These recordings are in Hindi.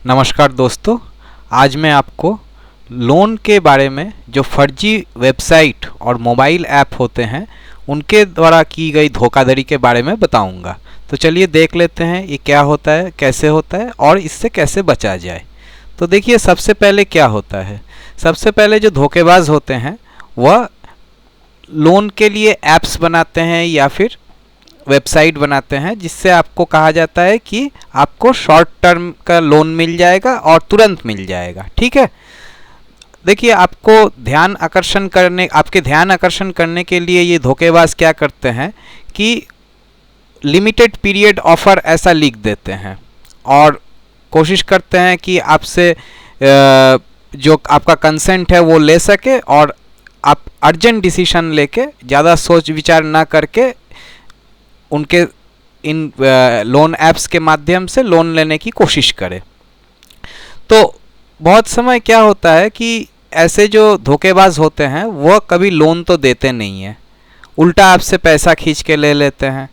नमस्कार दोस्तों, आज मैं आपको लोन के बारे में जो फर्जी वेबसाइट और मोबाइल ऐप होते हैं उनके द्वारा की गई धोखाधड़ी के बारे में बताऊंगा। तो चलिए देख लेते हैं ये क्या होता है, कैसे होता है और इससे कैसे बचा जाए। तो देखिए सबसे पहले क्या होता है, सबसे पहले जो धोखेबाज होते हैं वह लोन के लिए ऐप्स बनाते हैं या फिर वेबसाइट बनाते हैं जिससे आपको कहा जाता है कि आपको शॉर्ट टर्म का लोन मिल जाएगा और तुरंत मिल जाएगा। ठीक है, देखिए आपके ध्यान आकर्षण करने के लिए ये धोखेबाज क्या करते हैं कि लिमिटेड पीरियड ऑफर ऐसा लिख देते हैं और कोशिश करते हैं कि आपसे जो आपका कंसेंट है वो ले सके और आप अर्जेंट डिसीजन लेके ज़्यादा सोच विचार ना करके उनके इन लोन ऐप्स के माध्यम से लोन लेने की कोशिश करें। तो बहुत समय क्या होता है कि ऐसे जो धोखेबाज होते हैं वह कभी लोन तो देते नहीं हैं, उल्टा आपसे पैसा खींच के ले लेते हैं।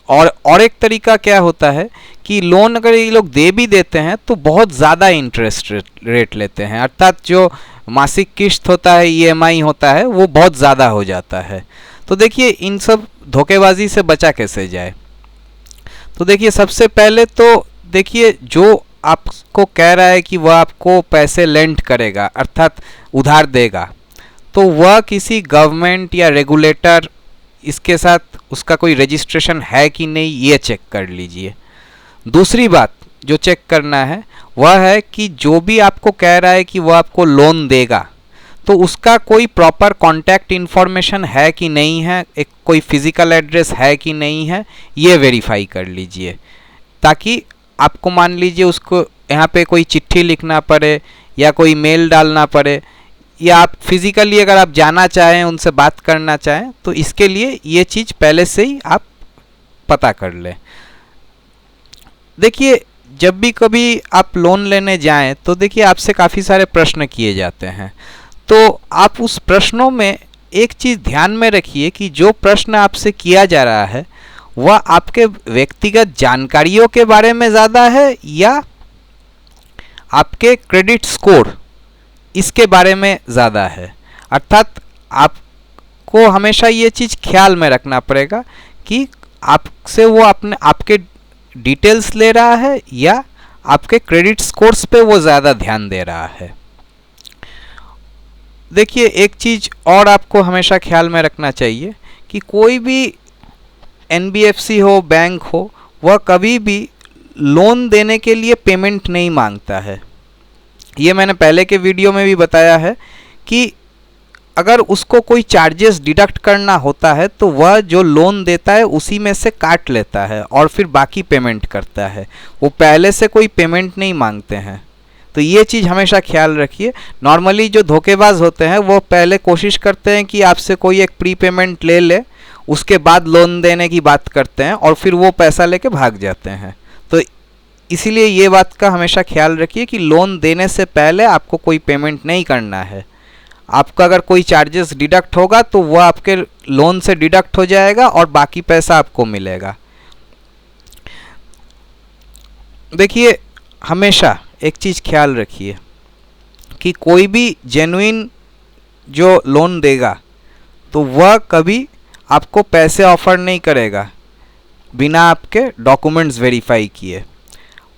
और एक तरीका क्या होता है कि लोन अगर ये लोग दे भी देते हैं तो बहुत ज़्यादा इंटरेस्ट रेट लेते हैं, अर्थात जो मासिक किस्त होता है, EMI होता है, वो बहुत ज़्यादा हो जाता है। तो देखिए इन सब धोखेबाजी से बचा कैसे जाए। तो देखिए सबसे पहले तो देखिए जो आपको कह रहा है कि वह आपको पैसे लेंड करेगा अर्थात उधार देगा, तो वह किसी गवर्नमेंट या रेगुलेटर इसके साथ उसका कोई रजिस्ट्रेशन है कि नहीं ये चेक कर लीजिए। दूसरी बात जो चेक करना है वह है कि जो भी आपको कह रहा है कि वह आपको लोन देगा तो उसका कोई प्रॉपर कॉन्टैक्ट इन्फॉर्मेशन है कि नहीं है, एक कोई फिज़िकल एड्रेस है कि नहीं है, ये वेरीफाई कर लीजिए ताकि आपको मान लीजिए उसको यहाँ पे कोई चिट्ठी लिखना पड़े या कोई मेल डालना पड़े या आप फिज़िकली अगर आप जाना चाहें उनसे बात करना चाहें तो इसके लिए ये चीज़ पहले से ही आप पता कर लें। देखिए जब भी कभी आप लोन लेने जाएं तो देखिए आपसे काफ़ी सारे प्रश्न किए जाते हैं, तो आप उस प्रश्नों में एक चीज़ ध्यान में रखिए कि जो प्रश्न आपसे किया जा रहा है वह आपके व्यक्तिगत जानकारियों के बारे में ज़्यादा है या आपके क्रेडिट स्कोर इसके बारे में ज़्यादा है। अर्थात आपको हमेशा ये चीज़ ख्याल में रखना पड़ेगा कि आपसे वो आपके डिटेल्स ले रहा है या आपके क्रेडिट स्कोर्स पे वो ज़्यादा ध्यान दे रहा है। देखिए एक चीज़ और आपको हमेशा ख्याल में रखना चाहिए कि कोई भी NBFC हो, बैंक हो, वह कभी भी लोन देने के लिए पेमेंट नहीं मांगता है। ये मैंने पहले के वीडियो में भी बताया है कि अगर उसको कोई चार्जेस डिडक्ट करना होता है तो वह जो लोन देता है उसी में से काट लेता है और फिर बाकी पेमेंट करता है, वो पहले से कोई पेमेंट नहीं मांगते हैं। तो ये चीज़ हमेशा ख्याल रखिए। नॉर्मली जो धोखेबाज होते हैं वो पहले कोशिश करते हैं कि आपसे कोई एक प्री पेमेंट ले ले, उसके बाद लोन देने की बात करते हैं और फिर वो पैसा लेके भाग जाते हैं। तो इसीलिए ये बात का हमेशा ख्याल रखिए कि लोन देने से पहले आपको कोई पेमेंट नहीं करना है। आपका अगर कोई चार्जेस डिडक्ट होगा तो वह आपके लोन से डिडक्ट हो जाएगा और बाकी पैसा आपको मिलेगा। देखिए हमेशा एक चीज़ ख्याल रखिए कि कोई भी जेन्युइन जो लोन देगा तो वह कभी आपको पैसे ऑफर नहीं करेगा बिना आपके डॉक्यूमेंट्स वेरीफाई किए।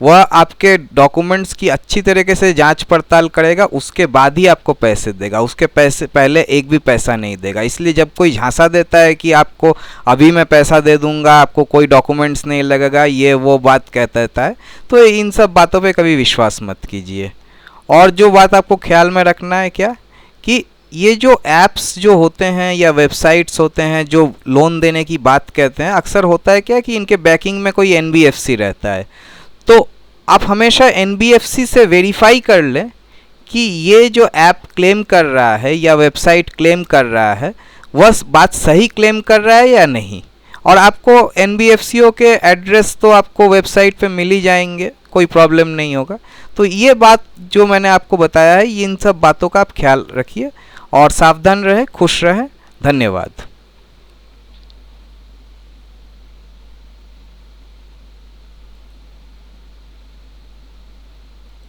वह आपके डॉक्यूमेंट्स की अच्छी तरीके से जांच पड़ताल करेगा, उसके बाद ही आपको पैसे देगा, उसके पैसे पहले एक भी पैसा नहीं देगा। इसलिए जब कोई झांसा देता है कि आपको अभी मैं पैसा दे दूंगा, आपको कोई डॉक्यूमेंट्स नहीं लगेगा, ये वो बात कहता रहता है, तो इन सब बातों पे कभी विश्वास मत कीजिए। और जो बात आपको ख्याल में रखना है क्या कि ये जो ऐप्स जो होते हैं या वेबसाइट्स होते हैं जो लोन देने की बात कहते हैं, अक्सर होता है क्या कि इनके बैकिंग में कोई NBFC रहता है। तो आप हमेशा NBFC से वेरीफाई कर लें कि ये जो ऐप क्लेम कर रहा है या वेबसाइट क्लेम कर रहा है वह बात सही क्लेम कर रहा है या नहीं। और आपको NBFCओं के एड्रेस तो आपको वेबसाइट पे मिल ही जाएंगे, कोई प्रॉब्लम नहीं होगा। तो ये बात जो मैंने आपको बताया है, इन सब बातों का आप ख्याल रखिए और सावधान रहें, खुश रहें। धन्यवाद।